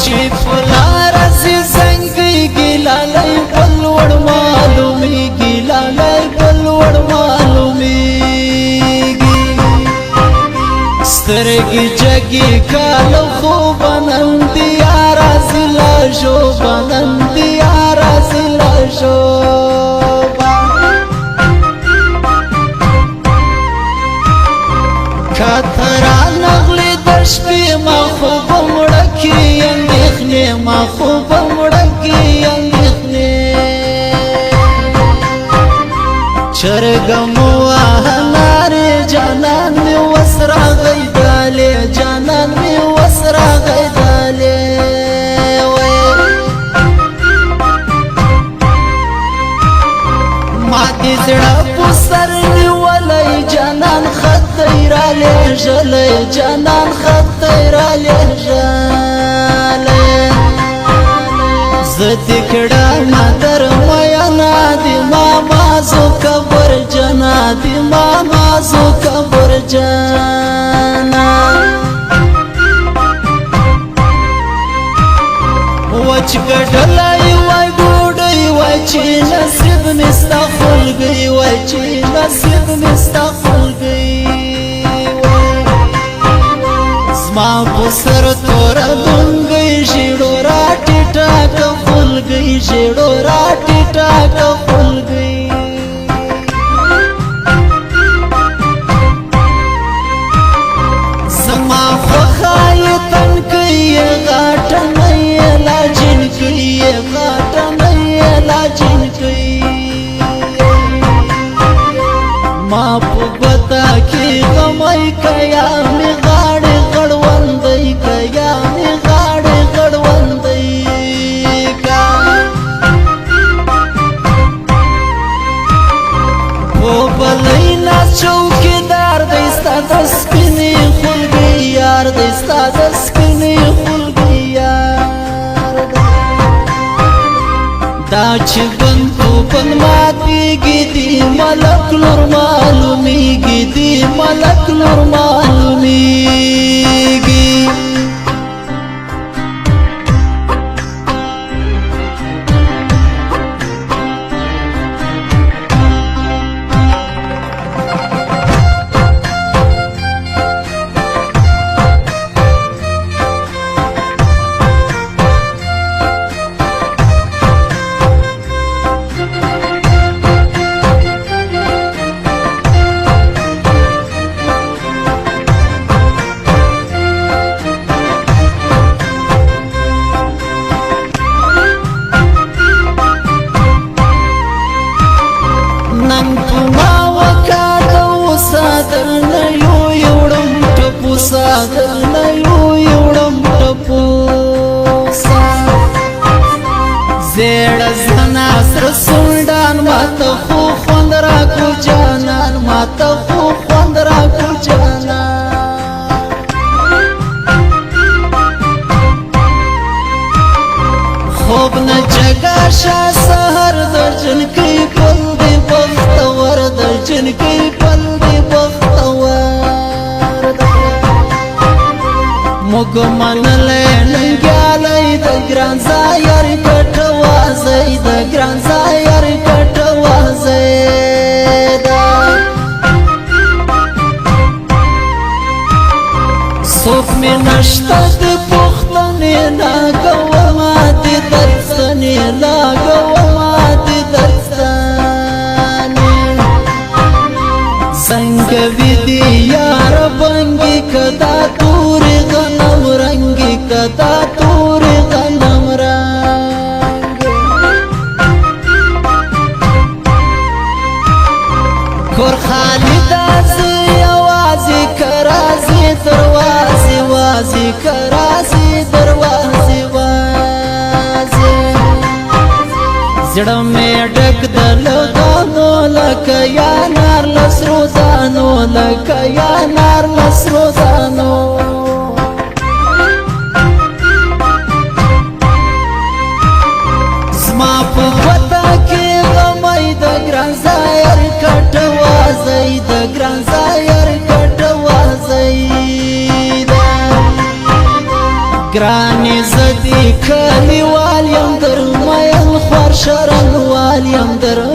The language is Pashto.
چې پلار سي زنګي ګلالای بل وړ معلومیږي لالای بل وړ معلومیږي سترګې جګې کالو خوب نن دي راځي لا شوبه نن دي راځي لا شوبه کترا نغلی د شپې ما خوب مړکې اندېښنې ما خوب مړکې اندېښنې چرګه مو وهلارې جانان مې وس راغی دالې جانان مې وس راغی دالې ما دې زړه په سر نیولی جانان خطی را لېږلی جانان خطی را لېږلی زه دې کړم در مینا د مامازو قبر جنا د مامازو قبر جنا وچ ګډلی وای ډوډۍ وای چې نصیب مې ستا خولګۍ وای چې نصیب مې ستا خولګۍ زما په سر توره دونګۍ ژېړو راټیټه که خولګۍ ژېړو راټیټه که خولګۍ زما خوښه یې تنکۍ یې غاټه نه یې لا جنکۍ یې غاټه نه یې لا جنکۍ ما په بتا کې غمی که یا مې غاړې غړوندۍ که یا مې غاړې غړوندۍ که په بلۍ ناست چوکیدار دی ستا د سپینې خولګۍ یار دی ستا د سپینې خولګۍ یار دی دا چې بند په بند ماتېږي دي ملک لور معلومیږي دي ملک لور معلومیږي زیړه زنا سره سونډان ماته خو خوند راکړو جانان ماته خو خوند راکړو جانان خوب نه جګه شه سحر د جنکۍ پل دی بختور د جنکۍ پل دی بختور موږ منلی ننګیالی د ګران ځایر کټه وازی د ګران ځایر کټه وازی ده څوک مې نشته د پوښتنې لاګومه د درستنې لاګومه د درستنې څنګه وي دي یار بنګي که دا تورې غنم رنګي که دا تورې غنم رنګي کور خالي داسې یوازې که راځي دروازې وازې که راځي دروازې وازې زړه مې ډک د لغانو لکه یانار له سرو دانو لکه یانار له سرو دانو زما په وطن کې غمی د ګران ځایر کټه وازی د ګران ځایر کټه وازی ده ګرانې زدی کلیوال یم در مین خوار شرنوال یم در